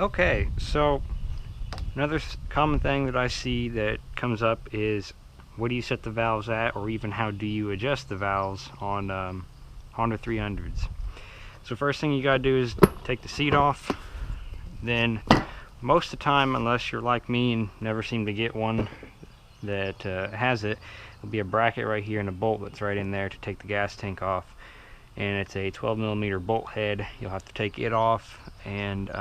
Okay, so another common thing that I see that comes up is what do you set the valves at, or even how do you adjust the valves on Honda 300s. So first thing you gotta do is take the seat off. Then most of the time, unless you're like me and never seem to get one that has it, there'll be a bracket right here and a bolt that's right in there to take the gas tank off, and it's a 12mm bolt head. You'll have to take it off, and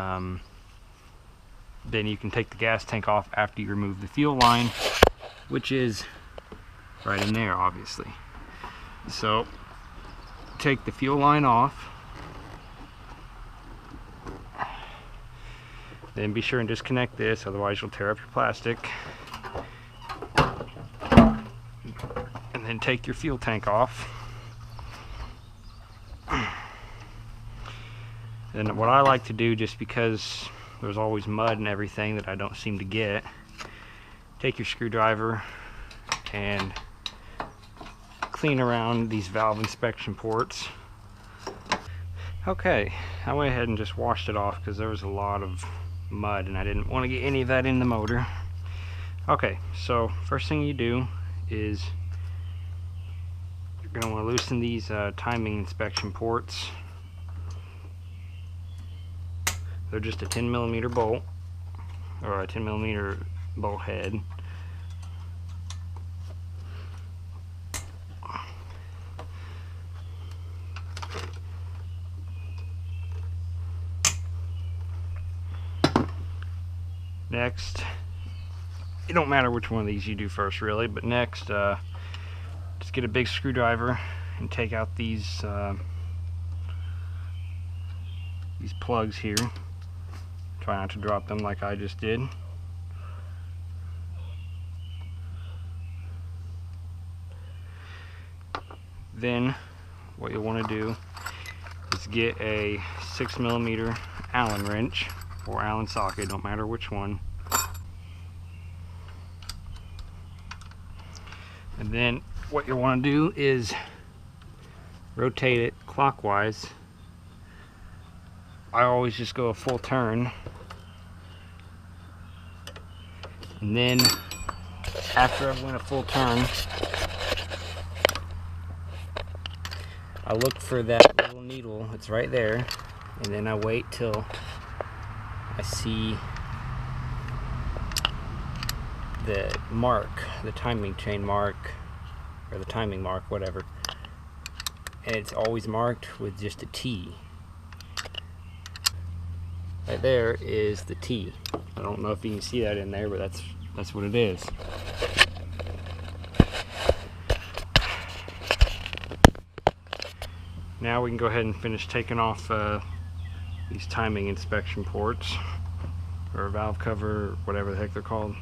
then you can take the gas tank off after you remove the fuel line, which is right in there, obviously. So take the fuel line off, then be sure and disconnect this, otherwise you'll tear up your plastic. And then take your fuel tank off. And what I like to do, just because there's always mud and everything that I don't seem to get, take your screwdriver and clean around these valve inspection ports. Okay, I went ahead and just washed it off because there was a lot of mud and I didn't want to get any of that in the motor. Okay, so first thing you do is you're going to want to loosen these timing inspection ports. They're just a 10mm bolt, or a 10mm bolt head. Next, it don't matter which one of these you do first really, but next just get a big screwdriver and take out these plugs here. Try not to drop them like I just did. Then what you'll want to do is get a 6mm Allen wrench or Allen socket, don't matter which one. And then what you'll want to do is rotate it clockwise. I always just go a full turn, and then after I've went a full turn, I look for that little needle that's right there, and then I wait till I see the mark, the timing chain mark, or the timing mark, whatever, and it's always marked with just a T. Right there is the T. I don't know if you can see that in there, but that's what it is. Now we can go ahead and finish taking off these timing inspection ports, or valve cover, whatever the heck they're called.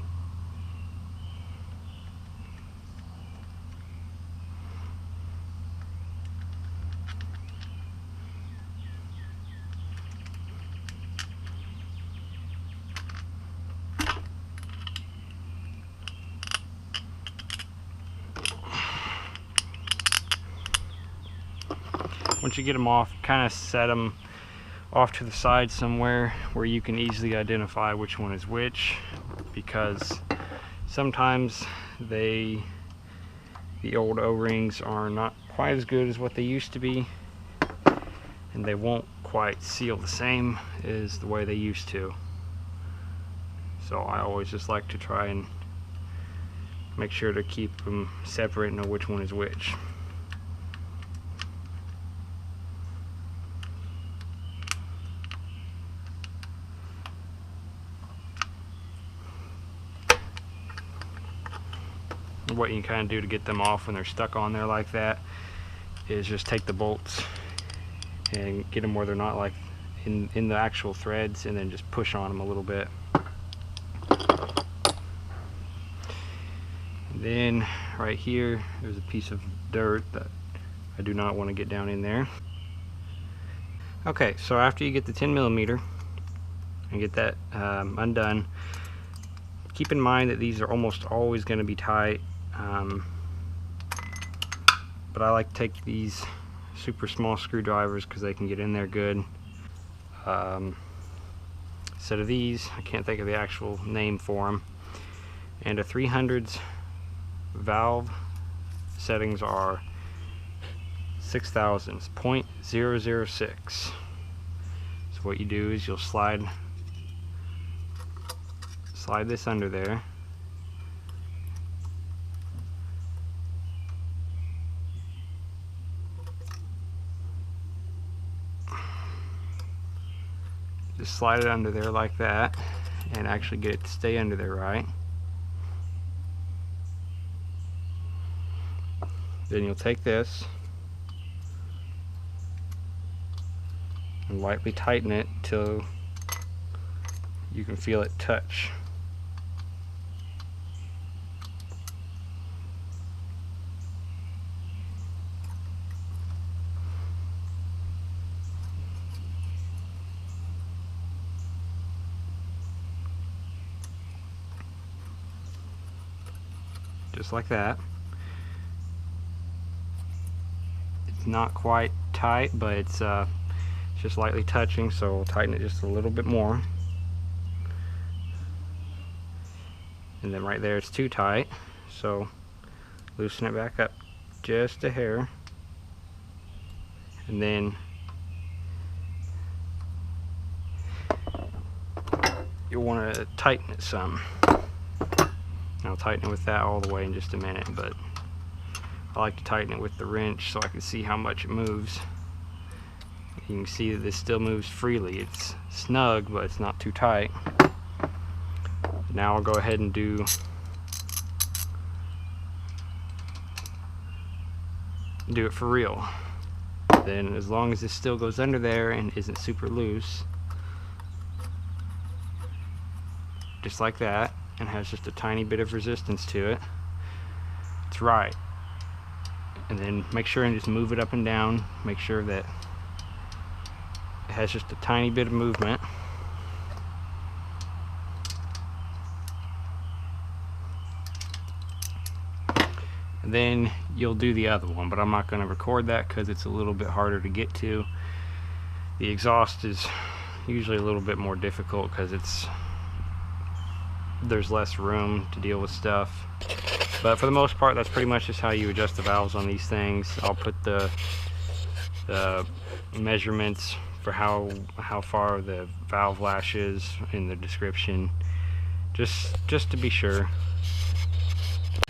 Once you get them off, kind of set them off to the side somewhere where you can easily identify which one is which, because sometimes the old O-rings are not quite as good as what they used to be, and they won't quite seal the same as the way they used to. So I always just like to try and make sure to keep them separate and know which one is which. What you can kind of do to get them off when they're stuck on there like that is just take the bolts and get them where they're not like in the actual threads, and then just push on them a little bit. And then right here there's a piece of dirt that I do not want to get down in there. Okay, so after you get the 10mm and get that undone, keep in mind that these are almost always going to be tight. But I like to take these super small screwdrivers because they can get in there good. set of these. I can't think of the actual name for them. And a 300s valve settings are 6,000s, 0.006. So what you do is you'll slide this under there. Just slide it under there like that and actually get it to stay under there right. Then you'll take this and lightly tighten it till you can feel it touch. Just like that. It's not quite tight, but it's just lightly touching, so we'll tighten it just a little bit more. And then right there it's too tight, so loosen it back up just a hair, and then you'll want to tighten it some. I'll tighten it with that all the way in just a minute, but I like to tighten it with the wrench so I can see how much it moves. You can see that this still moves freely. It's snug, but it's not too tight. Now I'll go ahead and do it for real. Then as long as this still goes under there and isn't super loose, just like that, and has just a tiny bit of resistance to it, it's right. And then make sure and just move it up and down. Make sure that it has just a tiny bit of movement. And then you'll do the other one, but I'm not going to record that because it's a little bit harder to get to. The exhaust is usually a little bit more difficult because there's less room to deal with stuff. But for the most part, that's pretty much just how you adjust the valves on these things. I'll put the measurements for how far the valve lash is in the description, just to be sure.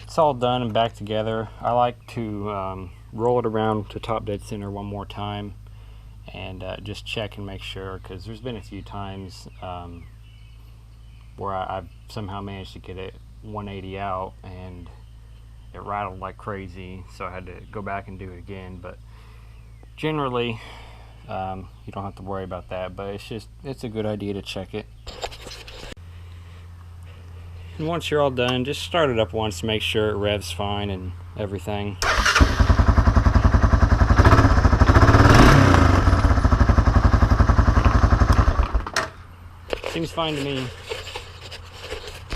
It's all done and back together. I like to roll it around to top dead center one more time and just check and make sure, because there's been a few times where I've somehow managed to get it 180 out and it rattled like crazy, so I had to go back and do it again. But generally you don't have to worry about that, but it's a good idea to check it. And once you're all done, just start it up once to make sure it revs fine and everything. Seems fine to me.